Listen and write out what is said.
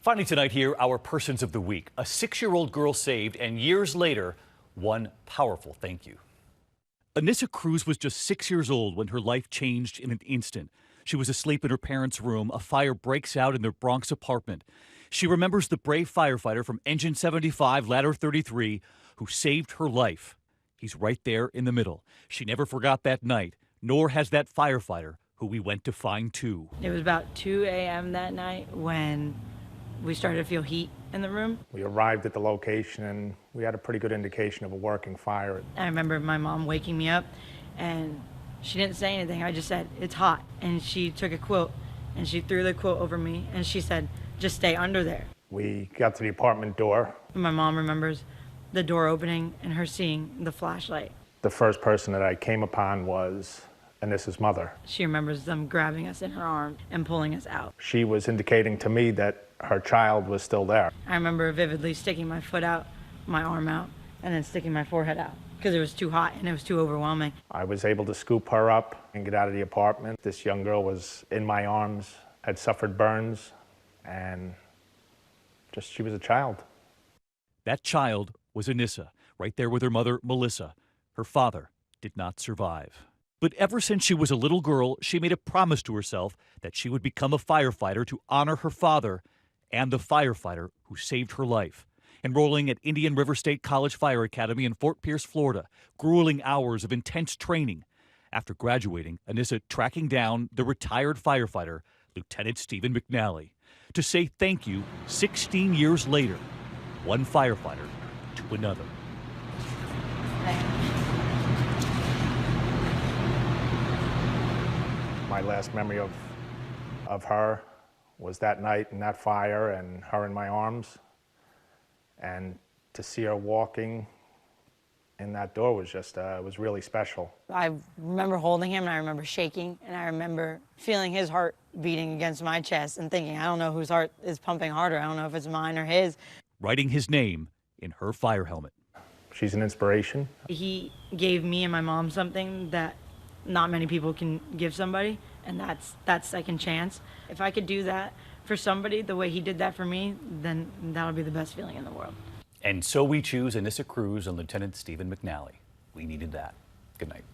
Finally tonight here, our Persons of the Week. A 6-year-old girl saved, and years later, one powerful thank you. Anissa Cruz was just 6 years old when her life changed in an instant. She was asleep in her parents' room. A fire breaks out in their Bronx apartment. She remembers the brave firefighter from Engine 75, Ladder 33, who saved her life. He's right there in the middle. She never forgot that night, nor has that firefighter who we went to find too. It was about 2 a.m. that night when we started to feel heat in the room. We arrived at the location and we had a pretty good indication of a working fire. I remember my mom waking me up and she didn't say anything. I just said, "It's hot." And she took a quilt and she threw the quilt over me and she said, "Just stay under there." We got to the apartment door. My mom remembers the door opening and her seeing the flashlight. The first person that I came upon was Anissa's mother. She remembers them grabbing us in her arms and pulling us out. She was indicating to me that her child was still there. I remember vividly sticking my foot out, my arm out, and then sticking my forehead out because it was too hot and it was too overwhelming. I was able to scoop her up and get out of the apartment. This young girl was in my arms, had suffered burns, and she was a child. That child was Anissa, right there with her mother, Melissa. Her father did not survive. But ever since she was a little girl, she made a promise to herself that she would become a firefighter to honor her father and the firefighter who saved her life. Enrolling at Indian River State College Fire Academy in Fort Pierce, Florida, grueling hours of intense training. After graduating, Anissa tracking down the retired firefighter, Lieutenant Stephen McNally, to say thank you 16 years later, one firefighter to another. My last memory of her was that night and that fire and her in my arms. And to see her walking in that door was just, was really special. I remember holding him and I remember shaking and I remember feeling his heart beating against my chest and thinking, I don't know whose heart is pumping harder. I don't know if it's mine or his. Writing his name in her fire helmet. She's an inspiration. He gave me and my mom something that not many people can give somebody, and that's that second chance. If I could do that for somebody the way he did that for me, then that'll be the best feeling in the world. And so we choose Anissa Cruz and Lieutenant Stephen McNally. We needed that. Good night.